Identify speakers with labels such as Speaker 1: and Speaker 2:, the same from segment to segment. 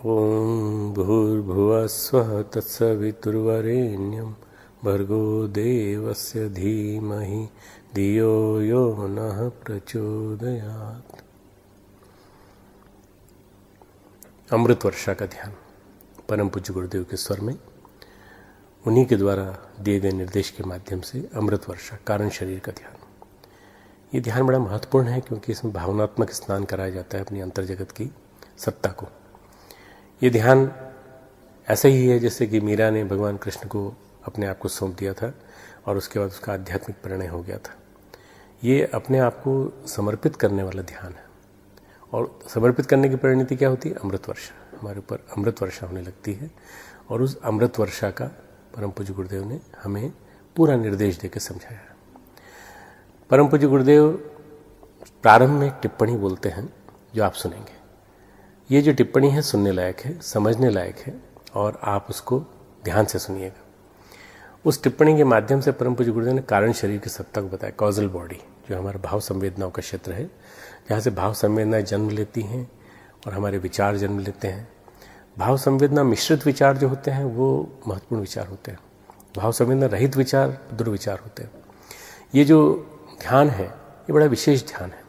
Speaker 1: ॐ भूर्भुवः स्वः तत्सवितुर्वरेण्यं भर्गो देवस्य धीमहि धियो यो नः प्रचोदयात्। अमृत वर्षा का ध्यान परम पूज्य गुरुदेव के स्वर में उन्हीं के द्वारा दिए गए निर्देश के माध्यम से अमृत वर्षा कारण शरीर का ध्यान। ये ध्यान बड़ा महत्वपूर्ण है क्योंकि इसमें भावनात्मक स्नान कराया जाता है अपनी अंतर जगत की सत्ता को। ये ध्यान ऐसा ही है जैसे कि मीरा ने भगवान कृष्ण को अपने आप को सौंप दिया था और उसके बाद उसका आध्यात्मिक परिणय हो गया था। ये अपने आप को समर्पित करने वाला ध्यान है और समर्पित करने की परिणति क्या होती है? अमृत वर्षा। हमारे ऊपर अमृत वर्षा होने लगती है और उस अमृत वर्षा का परम पूज्य गुरुदेव ने हमें पूरा निर्देश देकर समझाया है। परम पूज्य गुरुदेव प्रारंभ में एक टिप्पणी बोलते हैं जो आप सुनेंगे। ये जो टिप्पणी है सुनने लायक है, समझने लायक है और आप उसको ध्यान से सुनिएगा। उस टिप्पणी के माध्यम से परम पूज्य गुरुदेव ने कारण शरीर की सत्ता को बताया। कॉजल बॉडी जो हमारा भाव संवेदनाओं का क्षेत्र है, जहाँ से भाव संवेदनाएं जन्म लेती हैं और हमारे विचार जन्म लेते हैं। भाव संवेदना मिश्रित विचार जो होते हैं वो महत्वपूर्ण विचार होते हैं। भाव संवेदना रहित विचार दुर्विचार होते हैं। ये जो ध्यान है ये बड़ा विशेष ध्यान है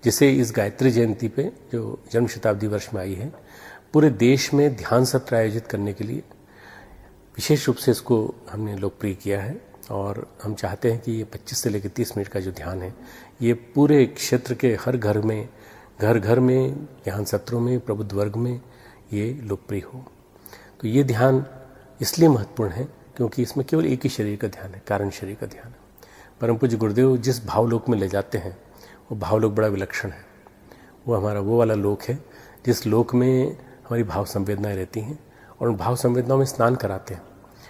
Speaker 1: जिसे इस गायत्री जयंती पे जो जन्म शताब्दी वर्ष में आई है, पूरे देश में ध्यान सत्र आयोजित करने के लिए विशेष रूप से इसको हमने लोकप्रिय किया है। और हम चाहते हैं कि ये 25 से लेकर 30 मिनट का जो ध्यान है ये पूरे क्षेत्र के हर घर में, घर घर में, ध्यान सत्रों में, प्रबुद्ध वर्ग में ये लोकप्रिय हो। तो ये ध्यान इसलिए महत्वपूर्ण है क्योंकि इसमें केवल एक ही शरीर का ध्यान है, कारण शरीर का ध्यान है। परम पूज्य गुरुदेव जिस भावलोक में ले जाते हैं वो भावलोक बड़ा विलक्षण है। वो हमारा वो वाला लोक है जिस लोक में हमारी भाव संवेदनाएं रहती हैं और उन भाव संवेदनाओं में स्नान कराते हैं।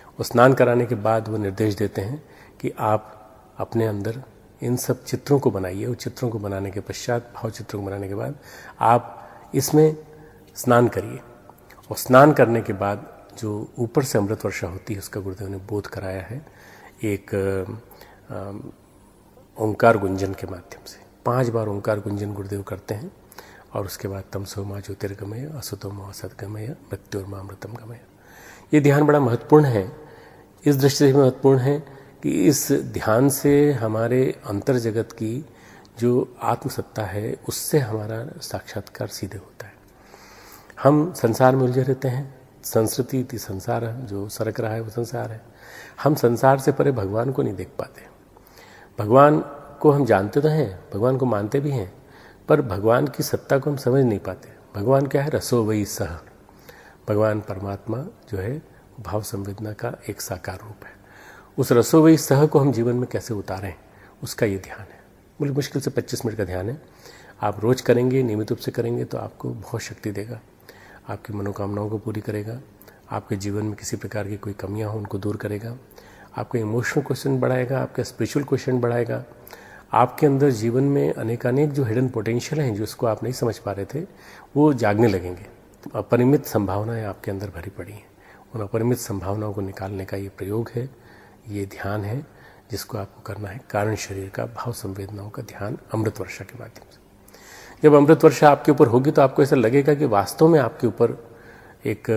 Speaker 1: और स्नान कराने के बाद वो निर्देश देते हैं कि आप अपने अंदर इन सब चित्रों को बनाइए। उन चित्रों को बनाने के पश्चात, भाव चित्रों को बनाने के बाद आप इसमें स्नान करिए। और स्नान करने के बाद जो ऊपर से अमृत वर्षा होती है उसका गुरुदेव ने बोध कराया है एक ओंकार गुंजन के माध्यम से। 5 बार ओंकार गुंजन गुरुदेव करते हैं और उसके बाद तमसो मा ज्योतिर्गमय असतो मा सद्गमय मृत्योर्मा अमृतम गमय। ये ध्यान बड़ा महत्वपूर्ण है। इस दृष्टि से महत्वपूर्ण है कि इस ध्यान से हमारे अंतर जगत की जो आत्मसत्ता है उससे हमारा साक्षात्कार सीधे होता है। हम संसार में उलझे रहते हैं। संस्कृति इति संसार, जो सरक रहा है वो संसार है। हम संसार से परे भगवान को नहीं देख पाते। भगवान को हम जानते तो हैं, भगवान को मानते भी हैं, पर भगवान की सत्ता को हम समझ नहीं पाते। भगवान क्या है? रसो वही सह। भगवान परमात्मा जो है भाव संवेदना का एक साकार रूप है। उस रसो वही सह को हम जीवन में कैसे उतारें उसका ये ध्यान है। बड़ी मुश्किल से 25 मिनट का ध्यान है। आप रोज करेंगे, नियमित रूप से करेंगे तो आपको बहुत शक्ति देगा, आपकी मनोकामनाओं को पूरी करेगा, आपके जीवन में किसी प्रकार की कोई कमियां हो उनको दूर करेगा, आपका इमोशनल क्वेश्चन बढ़ाएगा, आपका स्पिरिचुअल क्वेश्चन बढ़ाएगा। आपके अंदर जीवन में अनेकानेक जो हिडन पोटेंशियल हैं जिसको आप नहीं समझ पा रहे थे वो जागने लगेंगे। अपरिमित संभावनाएं आपके अंदर भरी पड़ी हैं। उन अपरिमित संभावनाओं को निकालने का ये प्रयोग है, ये ध्यान है जिसको आपको करना है कारण शरीर का भाव संवेदनाओं का ध्यान अमृत वर्षा के माध्यम से। जब अमृत वर्षा आपके ऊपर होगी तो आपको ऐसा लगेगा कि वास्तव में आपके ऊपर एक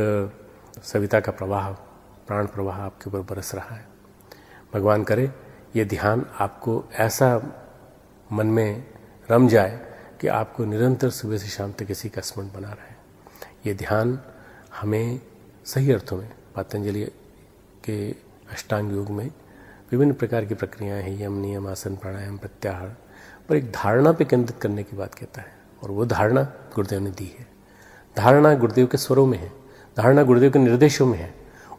Speaker 1: सविता का प्रवाह, प्राण प्रवाह आपके ऊपर बरस रहा है। भगवान करे ये ध्यान आपको ऐसा मन में रम जाए कि आपको निरंतर सुबह से शाम तक इसी का स्मरण बना रहे। ये ध्यान हमें सही अर्थों में पतंजलि के अष्टांग योग में विभिन्न प्रकार की प्रक्रियाएं हैं, यम, नियम, आसन, प्राणायाम, प्रत्याहार, पर एक धारणा पे केंद्रित करने की बात कहता है और वो धारणा गुरुदेव ने दी है। धारणा गुरुदेव के स्वरों में है, धारणा गुरुदेव के निर्देशों में है।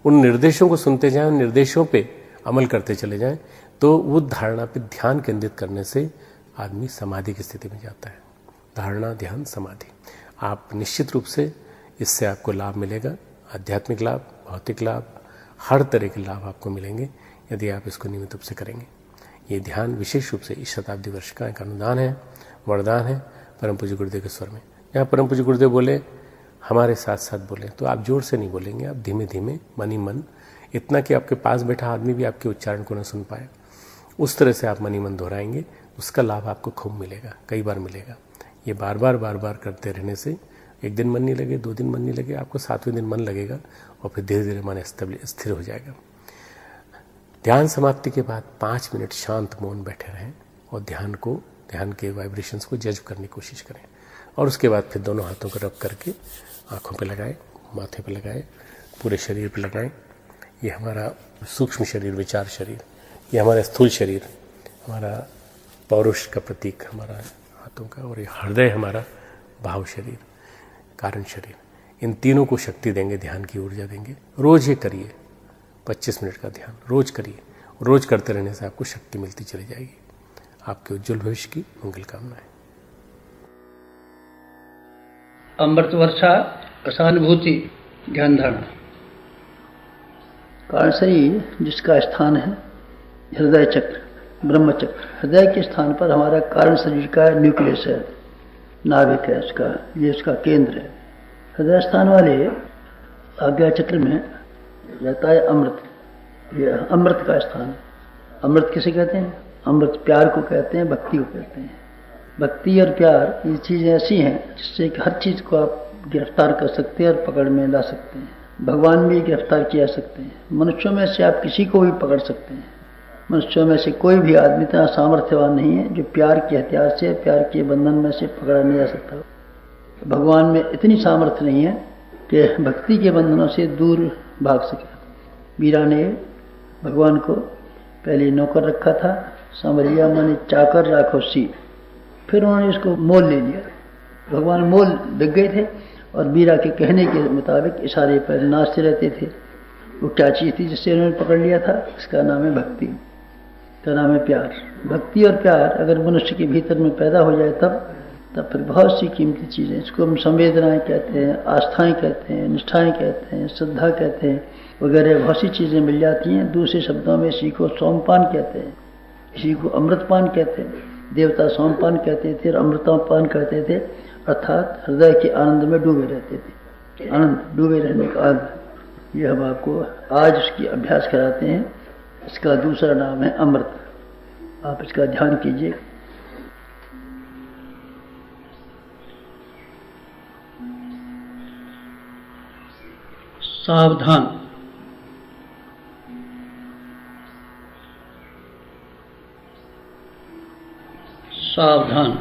Speaker 1: उन निर्देशों को सुनते जाएं, उन निर्देशों पे अमल करते चले जाएं तो वो धारणा पे ध्यान केंद्रित करने से आदमी समाधि की स्थिति में जाता है। धारणा, ध्यान, समाधि। आप निश्चित रूप से इससे आपको लाभ मिलेगा। आध्यात्मिक लाभ, भौतिक लाभ, हर तरह के लाभ आपको मिलेंगे यदि आप इसको नियमित रूप से करेंगे। ये ध्यान विशेष रूप से इस शताब्दी वर्ष का एक अनुदान है, वरदान है परम पूज्य गुरुदेव के स्वर में। यहाँ परम पूज्य गुरुदेव बोले हमारे साथ साथ बोले तो आप जोर से नहीं बोलेंगे, आप धीमे धीमे मन ही मन, इतना कि आपके पास बैठा आदमी भी आपके उच्चारण को न सुन पाए, उस तरह से आप मन ही मन दोहराएंगे। उसका लाभ आपको खूब मिलेगा, कई बार मिलेगा। ये बार बार करते रहने से एक दिन मन नहीं लगे, 2 दिन मन नहीं लगे, आपको 7वें दिन मन लगेगा और फिर धीरे धीरे मन स्थिर हो जाएगा। ध्यान समाप्ति के बाद 5 मिनट शांत मौन बैठे रहें और ध्यान के वाइब्रेशंस को जज्ब करने की कोशिश करें। और उसके बाद फिर दोनों हाथों को रब करके आँखों पे लगाएं, माथे पे लगाएं, पूरे शरीर पे लगाएं। ये हमारा सूक्ष्म शरीर, विचार शरीर, ये हमारा स्थूल शरीर, हमारा पौरुष का प्रतीक हमारा हाथों का, और ये हृदय हमारा भाव शरीर, कारण शरीर। इन तीनों को शक्ति देंगे, ध्यान की ऊर्जा देंगे। रोज ये करिए, 25 मिनट का ध्यान रोज करिए। रोज करते रहने से आपको शक्ति मिलती चली जाएगी। आपके उज्जवल भविष्य की मंगल कामनाएं।
Speaker 2: अमृत वर्षा रसानुभूति ध्यान धारणा। कारण शरीर जिसका स्थान है हृदय चक्र, ब्रह्म चक्र। हृदय के स्थान पर हमारा कारण शरीर का न्यूक्लियस है, नाभिक है इसका, ये इसका केंद्र है। हृदय स्थान वाले आज्ञा चक्र में रहता है अमृत। ये अमृत का स्थान है। अमृत किसे कहते हैं? अमृत प्यार को कहते हैं, भक्ति को कहते हैं। भक्ति और प्यार ये चीज़ें ऐसी हैं जिससे कि हर चीज़ को आप गिरफ्तार कर सकते हैं और पकड़ में ला सकते हैं। भगवान भी गिरफ्तार किया सकते हैं। मनुष्यों में से आप किसी को भी पकड़ सकते हैं। मनुष्यों में से कोई भी आदमी इतना सामर्थ्यवान नहीं है जो प्यार के हथियार से, प्यार के बंधन में से पकड़ा नहीं जा सकता। भगवान में इतनी सामर्थ्य नहीं है कि भक्ति के बंधनों से दूर भाग सके। मीरा ने भगवान को पहले नौकर रखा था, सांवरिया माने चाकर राखो सी, फिर उन्होंने इसको मोल ले लिया। भगवान मोल बिक गए थे और मीरा के कहने के मुताबिक इशारे पर नाचते रहते थे। वो क्या चीज़ थी जिससे उन्होंने पकड़ लिया था? इसका नाम है भक्ति, इसका नाम है प्यार। भक्ति और प्यार अगर मनुष्य के भीतर में पैदा हो जाए तब फिर बहुत सी कीमती चीज़ें, इसको हम संवेदनाएं कहते हैं, आस्थाएं कहते हैं, निष्ठाएं कहते हैं, श्रद्धा कहते हैं, वगैरह बहुत सी चीज़ें मिल जाती हैं। दूसरे शब्दों में इसी को सोमपान कहते हैं, इसी को अमृतपान कहते हैं। देवता सोमपान कहते थे और अमृतपान कहते थे, अर्थात हृदय के आनंद में डूबे रहते थे। आनंद, डूबे रहने का आनंद, ये हम आपको आज उसकी अभ्यास कराते हैं। इसका दूसरा नाम है अमृत। आप इसका ध्यान कीजिए। सावधान। सावधान।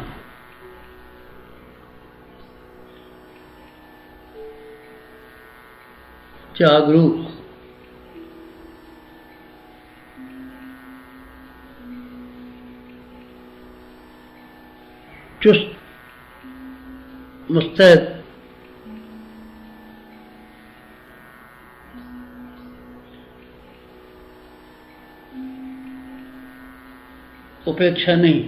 Speaker 2: जागरूक। चुस्त, मुस्तैद। उपेक्षा नहीं,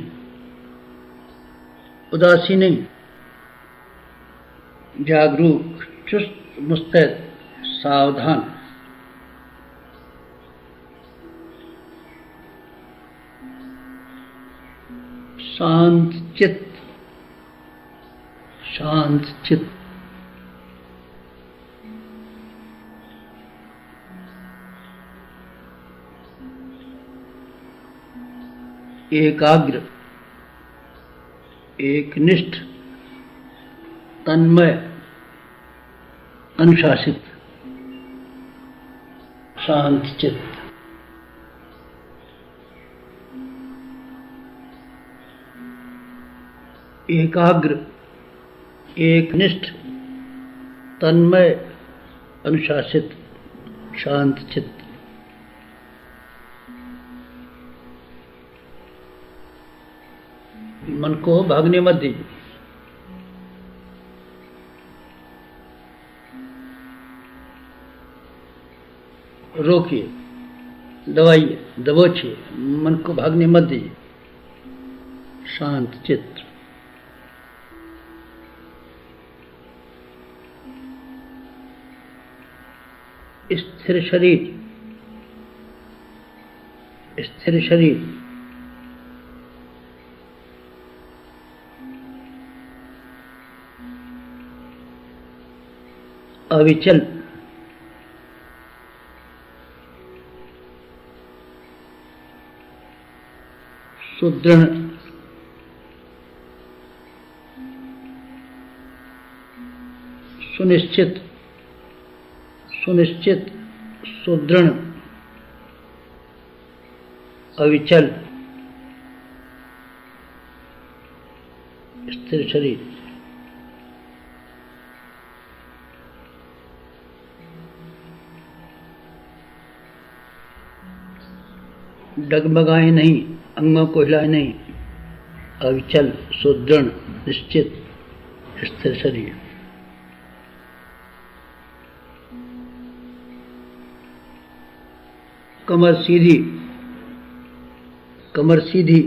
Speaker 2: उदासी नहीं, जागरूक, चुस्त, मुस्तैद, सावधान। शांत चित्त, शांत चित्त। एकाग्र, एकनिष्ठ, तन्मय, अनुशासित, शांत चित्त। एकाग्र, एकनिष्ठ, तन्मय, अनुशासित, शांत चित्त। मन को भागने मत दीजिए। रोकिए, दबाइए, दबोचिए, मन को भागने मत दीजिए। शांत चित्त। स्थिर शरीर, स्थिर शरीर। अविचल, सुदृढ़, सुनिश्चित, सुनिश्चित, सुदृढ़, अविचल, स्थिर शरीर। डगमगाए नहीं, अंगों को हिलाए नहीं, अविचल, सुदृढ़, निश्चित, स्थिर शरीर। कमर सीधी, कमर सीधी,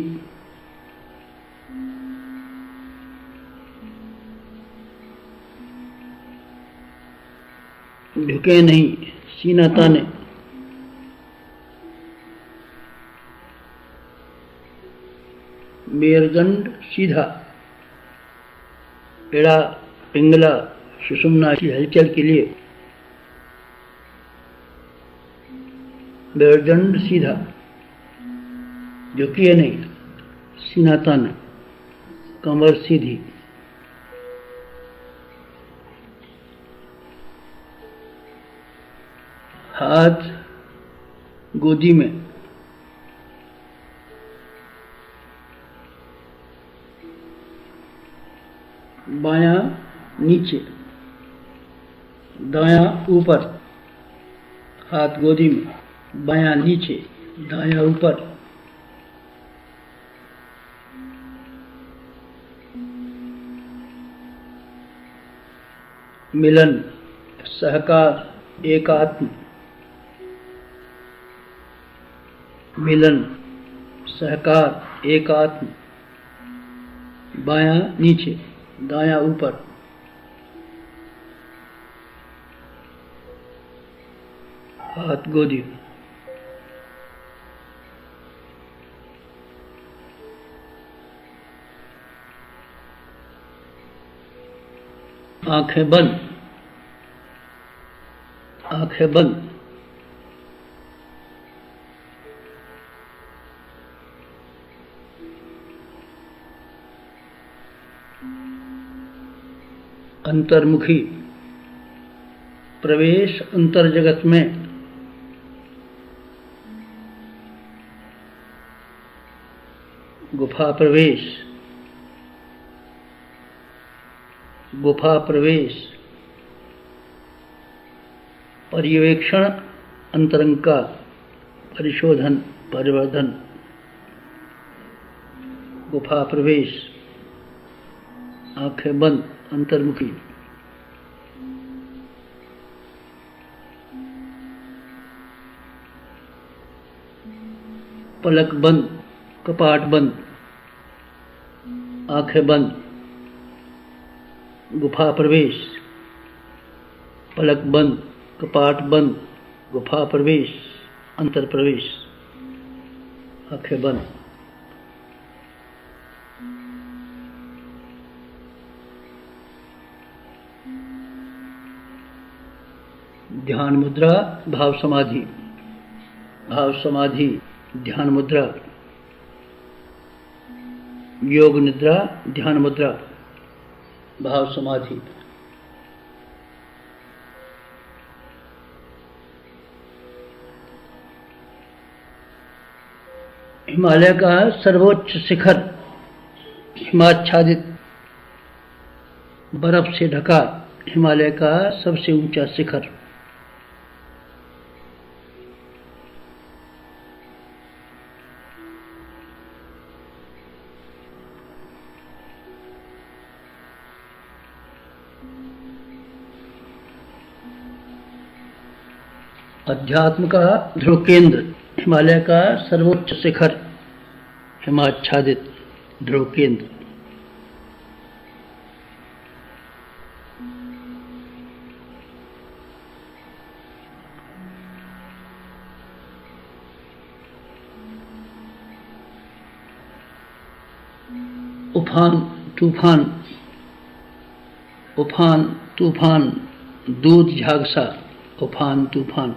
Speaker 2: झुके नहीं, सीना ताने, मेरुदंड सीधा, एड़ा, पिंगला, सुषुम्ना की हलचल के लिए मेरुदंड सीधा, झुकिए नहीं, सीना ताने, कमर सीधी। हाथ गोदी में, बायां नीचे, दायां ऊपर। हाथ गोदी में, बायां नीचे, दायां ऊपर। मिलन, सहकार, एकात्म। मिलन, सहकार, एकात्म। बायां नीचे, दायां ऊपर। हाथ गोदी, आंखें बंद, आंखें बंद। अंतर्मुखी, प्रवेश अंतर जगत में। गुफा प्रवेश, गुफा प्रवेश। पर्यवेक्षण अंतरंग का, परिशोधन, परिवर्धन। गुफा प्रवेश, आंखें बंद, अंतर्मुखी। पलक बंद, कपाट बंद, आंखें बंद। गुफा प्रवेश, पलक बंद, कपाट बंद, गुफा प्रवेश, अंतर प्रवेश, आंखें बंद। ध्यान मुद्रा, भाव समाधि। भाव समाधि, ध्यान मुद्रा। योग निद्रा, ध्यान मुद्रा, भाव समाधि। हिमालय का सर्वोच्च शिखर, हिमाच्छादित बर्फ से ढका हिमालय का सबसे ऊंचा शिखर। अध्यात्म का ध्रुव केंद्र, हिमालय का सर्वोच्च शिखर, हिमाच्छादित ध्रुव केंद्र। उफान, तूफान, उफान, तूफान, दूध झागसा, उफान, तूफान।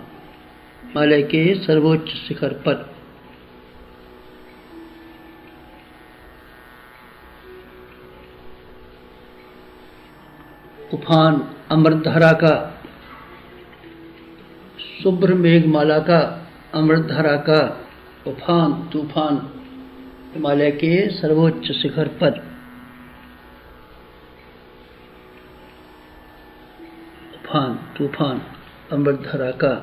Speaker 2: हिमालय के सर्वोच्च शिखर पर। उफान अमृतधारा का, शुभ्र मेघमाला का, अमृतधारा का उफान तूफान हिमालय के सर्वोच्च शिखर पर। उफान तूफान अमृतधारा का।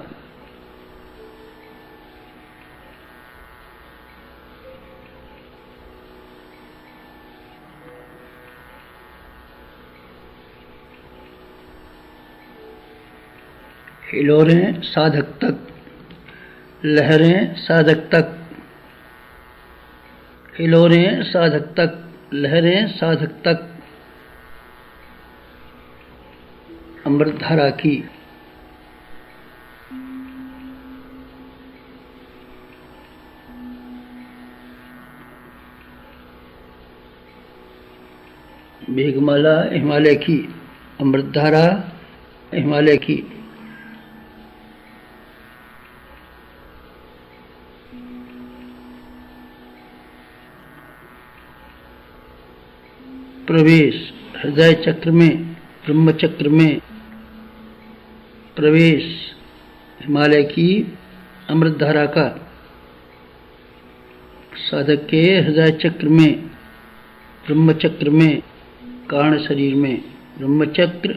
Speaker 2: हिलोरें साधक तक, लहरें साधक तक, हिलोरें साधक तक, लहरें साधक तक अमृतधारा की। मेघमाला हिमालय की, अमृतधारा हिमालय की। प्रवेश हृदय चक्र में, ब्रह्म चक्र में प्रवेश हिमालय की अमृतधारा का। साधक के हृदय चक्र में, ब्रह्म चक्र में, कारण शरीर में। ब्रह्म चक्र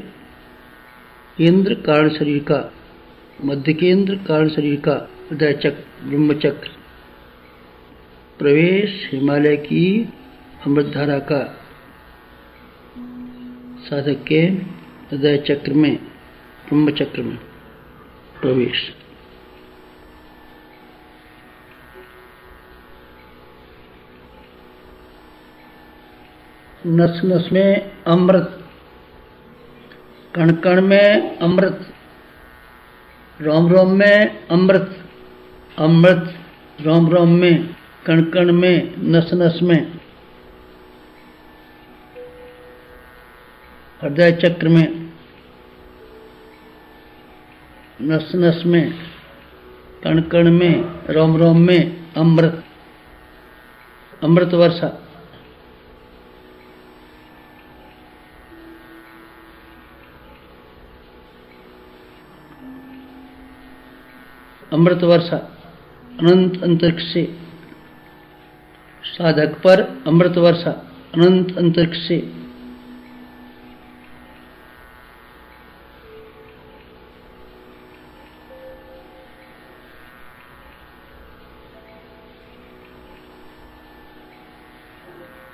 Speaker 2: केंद्र कारण शरीर का, मध्य केंद्र कारण शरीर का, हृदय चक्र ब्रह्म चक्र। प्रवेश हिमालय की अमृतधारा का। साधक के हृदय चक्र में, ब्रह्म चक्र में प्रवेश। नस नस में अमृत, कण कण में अमृत, रोम रोम में अमृत, अमृत रोम रोम में, कण कण में, नस नस में। हृदय चक्र में, नस नस में, कण कण में, रोम रोम में अमृत, अमृत वर्षा। अमृत वर्षा अनंत अंतरिक्ष से। साधक पर अमृत वर्षा अनंत अंतरिक्ष से।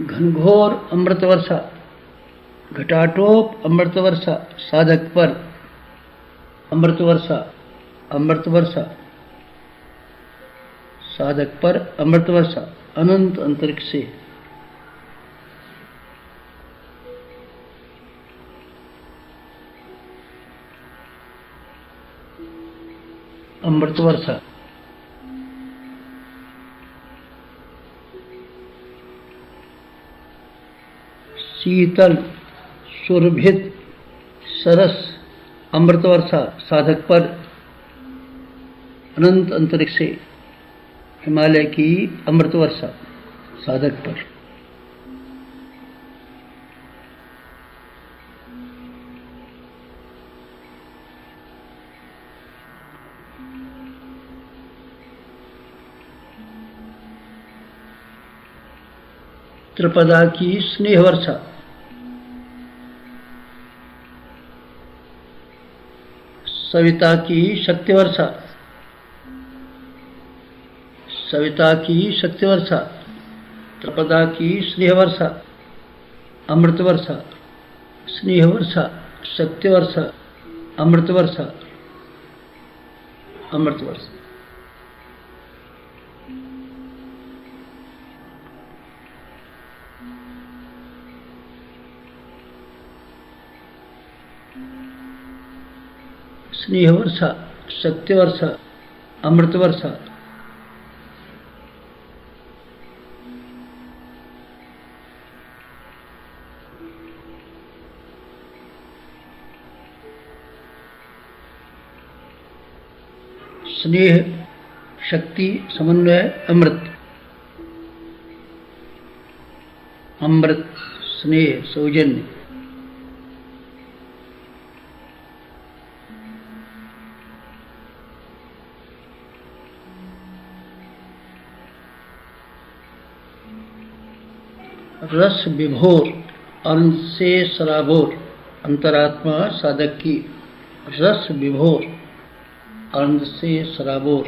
Speaker 2: घनघोर अमृत वर्षा, घटाटोप अमृत वर्षा साधक पर। अमृत वर्षा, अमृत वर्षा साधक पर, अमृत वर्षा अनंत अंतरिक्ष से। अमृत वर्षा शीतल सुरभित सरस अमृत वर्षा साधक पर, अनंत अंतरिक्ष से। हिमालय की अमृत वर्षा साधक पर। त्रिपदा की स्नेह वर्षा, सविता की शक्ति वर्षा, सविता की शक्ति वर्षा, त्रिपदा की स्नेह वर्षा, अमृत वर्षा, स्नेह वर्षा, शक्ति वर्षा, अमृत वर्षा, अमृत वर्षा। स्नेह वर्षा, शक्ति वर्षा, अमृत वर्षा। स्नेह शक्ति समन्वय अमृत, अमृत स्नेह सौजन्य, रस विभोर अनंत से सराबोर अंतरात्मा साधक की। रस विभोर अनंत से सराबोर।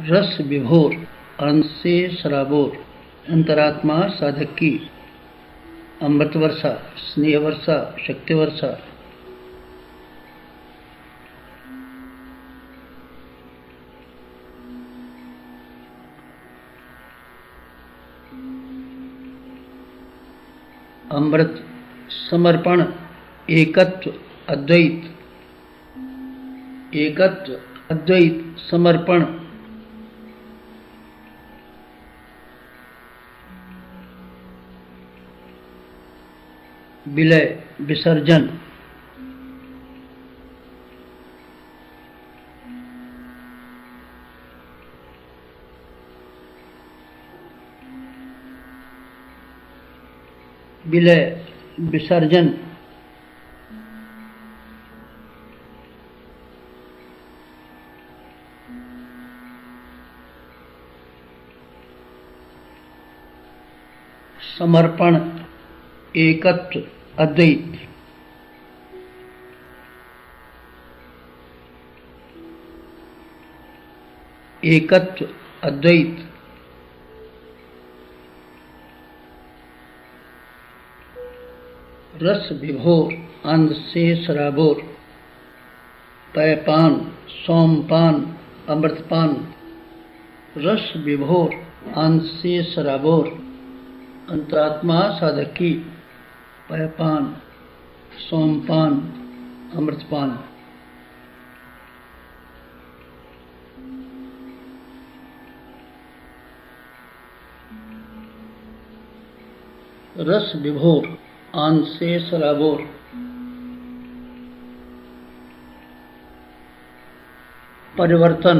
Speaker 2: रस विभोर अनंत से सराबोर अंतरात्मा साधक की। अमृत वर्षा, स्नेह वर्षा, शक्ति वर्षा। अमृत समर्पण, एकत्व अद्वैत, एकत्व अद्वैत समर्पण। विलय विसर्जन। विलय विसर्जन। समर्पण, एकत्व अद्वैत। एकत्व अद्वैत। रस विभोर आनंद से सराबोर। पैपान, सोमपान, अमृतपान। रस विभोर आनंद से सराबोर अंतरात्मा साधक की। पैपान, सोमपान, अमृतपान। रस विभोर आनंद से सराबोर। परिवर्तन,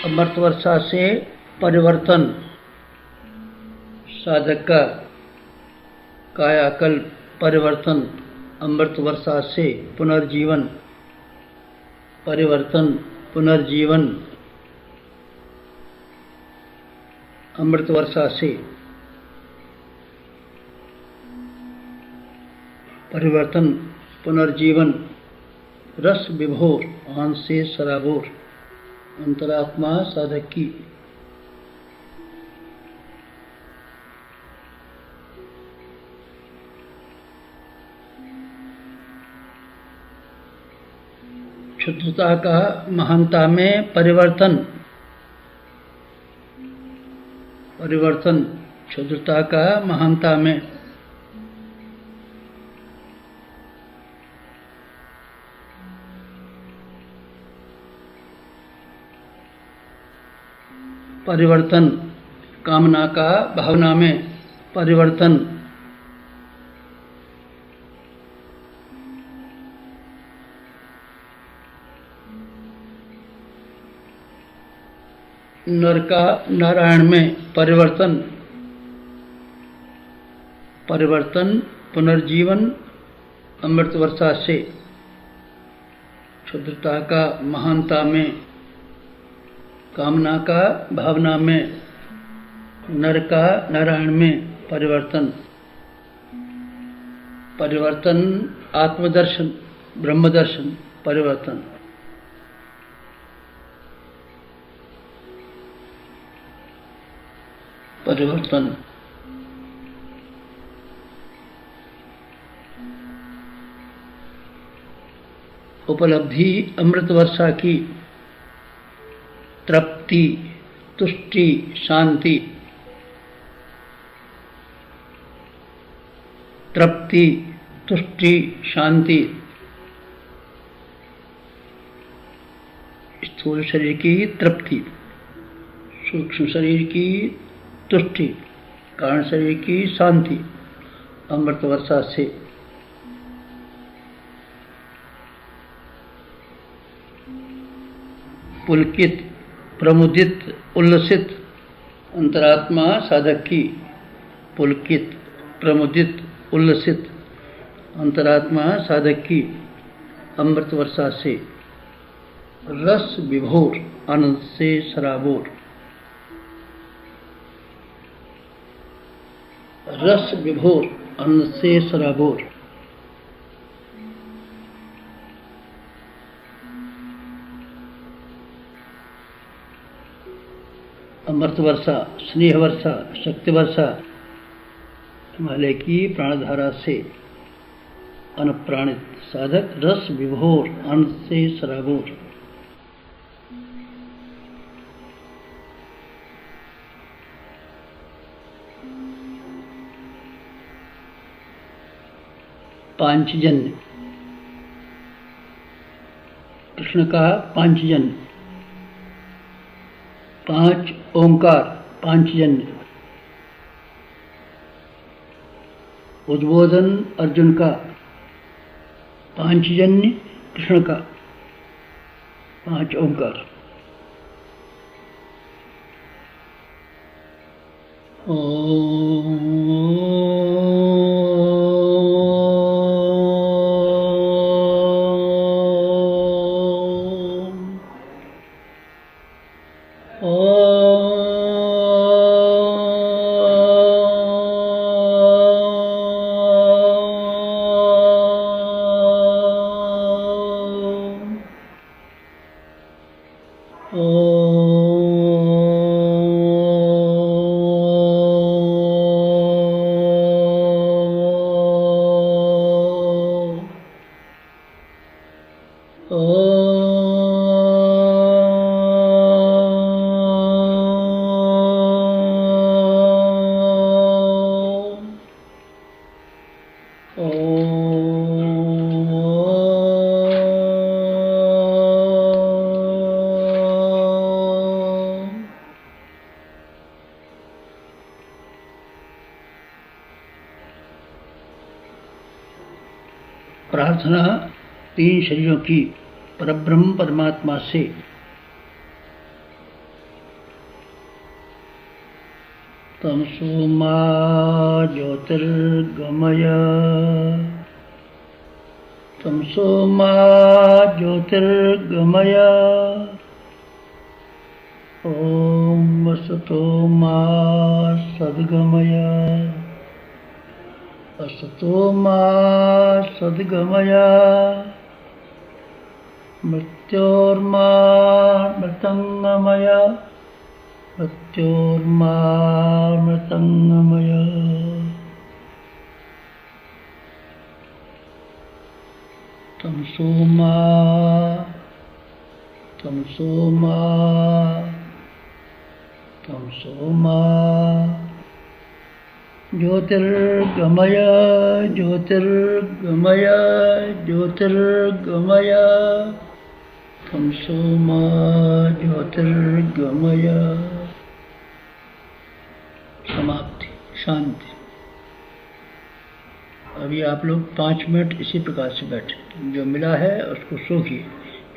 Speaker 2: अमृत वर्षा से परिवर्तन। साधक का कायाकल्प परिवर्तन। अमृत वर्षा से पुनर्जीवन। परिवर्तन, पुनर्जीवन। अमृत वर्षा से परिवर्तन, पुनर्जीवन। रस विभोर आनंद से सराबोर अंतरात्मा साधक की। क्षुद्रता का महानता में परिवर्तन। परिवर्तन, क्षुद्रता का महानता में। परिवर्तन, कामना का भावना में परिवर्तन। नर का नारायण में परिवर्तन। परिवर्तन, पुनर्जीवन। अमृत वर्षा से क्षुद्रता का महानता में। कामना का भावना में। नर का नारायण में परिवर्तन। परिवर्तन, आत्मदर्शन, ब्रह्मदर्शन, परिवर्तन। परिवर्तन। उपलब्धि अमृत वर्षा की। तृप्ति, तुष्टि, शांति। तृप्ति, तुष्टि, शांति। स्थूल शरीर की तृप्ति, सूक्ष्म शरीर की तुष्टि, कारण शरीर की शांति। अमृत वर्षा से पुलकित, प्रमुदित, उल्लसित। अंतरात्मा साधक की। पुलकित, प्रमुदित, उल्लसित। अंतरात्मा साधक की अमृत वर्षा से रस विभोर आनंद से सराबोर। रस विभोर आनंद से सराबोर। अमृत वर्षा, स्नेह वर्षा, शक्ति वर्षा हिमालय की प्राणधारा से अनुप्राणित साधक रस विभोर आनंद से सराबोर। पांचजन्य, कृष्ण का पांचजन्य, पांच ओंकार पांचजन्य। उद्बोधन अर्जुन का, पांचजन्य कृष्ण का, पांच ओंकार। प्रार्थना तीन शरीरों की परब्रह्म परमात्मा से तमसो मा ज्योतिर्गमय, तमसो मा ज्योतिर्गमय। ओम असतो मा सद्गमय, असतो मा सद्गमय। मृत्योर्मा मृतंगमय, मृत्योर्मा मृतंगमय। तमसो मा, तमसो मा, तमसो मा। ज्योतिर्गमय, ज्योतिर्गमय, ज्योतिर्गमय। तमसो मा ज्योतिर्गमय। समाप्ति, शांति। अभी आप लोग 5 मिनट इसी प्रकार से बैठे, जो मिला है उसको सोखिए,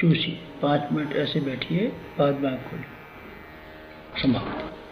Speaker 2: चूसिए। 5 मिनट ऐसे बैठिए, बाद में आँख खोलिए। समाप्त।